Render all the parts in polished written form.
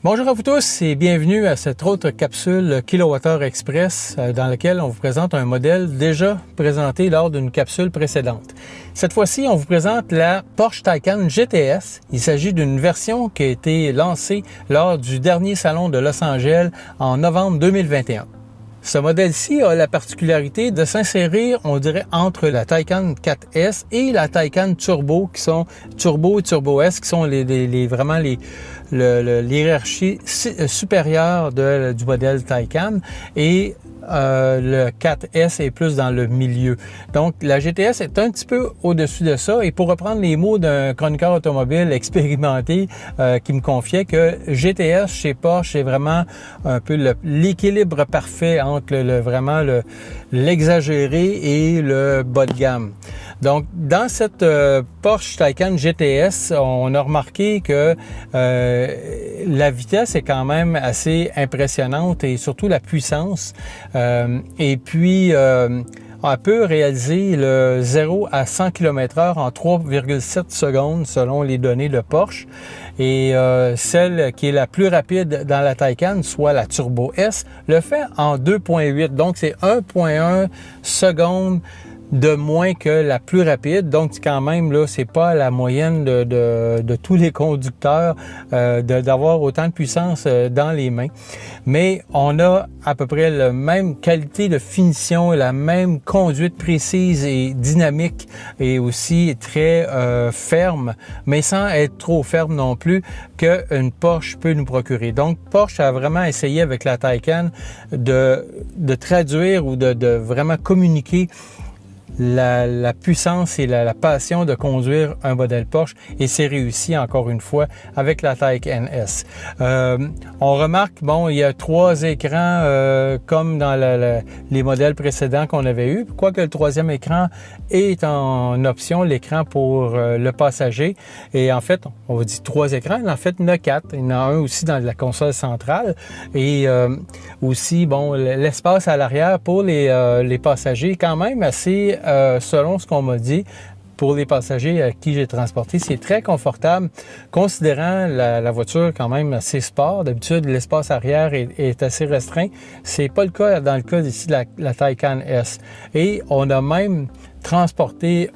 Bonjour à vous tous et bienvenue à cette autre capsule kWh Express dans laquelle on vous présente un modèle déjà présenté lors d'une capsule précédente. Cette fois-ci, on vous présente la Porsche Taycan GTS. Il s'agit d'une version qui a été lancée lors du dernier salon de Los Angeles en novembre 2021. Ce modèle-ci a la particularité de s'insérer, on dirait, entre la Taycan 4S et la Taycan Turbo, qui sont Turbo et Turbo S, qui sont vraiment l'hierarchie supérieure du modèle Taycan. Et le 4S est plus dans le milieu. Donc, la GTS est un petit peu au-dessus de ça. Et pour reprendre les mots d'un chroniqueur automobile expérimenté qui me confiait que GTS chez Porsche, c'est vraiment un peu l'équilibre parfait entre l'exagéré et le bas de gamme. Donc, dans cette Porsche Taycan GTS, on a remarqué que la vitesse est quand même assez impressionnante et surtout la puissance. Et puis, on peut réaliser le 0 à 100 km/h en 3,7 secondes selon les données de Porsche. Et celle qui est la plus rapide dans la Taycan, soit la Turbo S, le fait en 2,8. Donc, c'est 1,1 secondes de moins que la plus rapide. Donc, quand même, là, c'est pas la moyenne de tous les conducteurs d'avoir autant de puissance dans les mains. Mais on a à peu près la même qualité de finition, la même conduite précise et dynamique et aussi très ferme, mais sans être trop ferme non plus, qu'une Porsche peut nous procurer. Donc, Porsche a vraiment essayé avec la Taycan de traduire ou de vraiment communiquer la puissance et la passion de conduire un modèle Porsche, et c'est réussi encore une fois avec la Taycan S. On remarque, bon, il y a 3 écrans comme dans les modèles précédents qu'on avait eu, quoique le 3e écran est en option, l'écran pour le passager. Et en fait, on va dire 3 écrans, en fait, il y en a 4. Il y en a un aussi dans la console centrale et aussi, bon, l'espace à l'arrière pour les passagers quand même assez selon ce qu'on m'a dit, pour les passagers à qui j'ai transporté, c'est très confortable, considérant la voiture quand même assez sport. D'habitude, l'espace arrière est assez restreint. C'est pas le cas dans le cas d'ici de la Taycan S. Et on a même transporté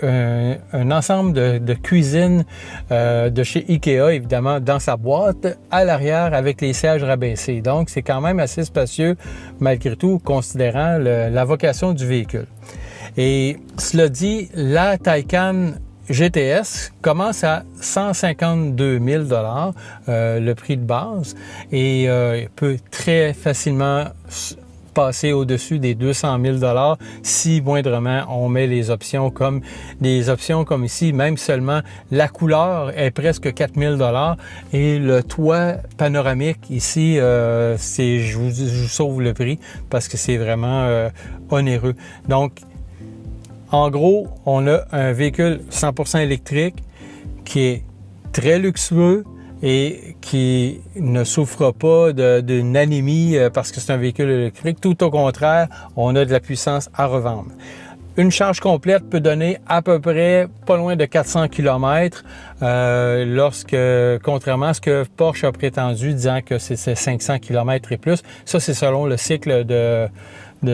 un ensemble de cuisine de chez Ikea, évidemment, dans sa boîte, à l'arrière, avec les sièges rabaissés. Donc, c'est quand même assez spacieux, malgré tout, considérant la vocation du véhicule. Et cela dit, la Taycan GTS commence à 152 000 $, le prix de base, et peut très facilement passer au-dessus des 200 000 $ si moindrement on met des options comme ici, même seulement la couleur est presque 4 000 $ et le toit panoramique ici, je vous sauve le prix parce que c'est vraiment onéreux. Donc, en gros, on a un véhicule 100% électrique qui est très luxueux et qui ne souffre pas d'une anémie parce que c'est un véhicule électrique. Tout au contraire, on a de la puissance à revendre. Une charge complète peut donner à peu près pas loin de 400 km contrairement à ce que Porsche a prétendu, disant que c'est 500 km et plus. Ça, c'est selon le cycle de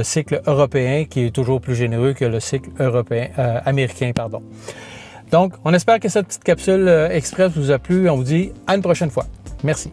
cycle européen qui est toujours plus généreux que le cycle américain. Donc, on espère que cette petite capsule express vous a plu. On vous dit à une prochaine fois. Merci.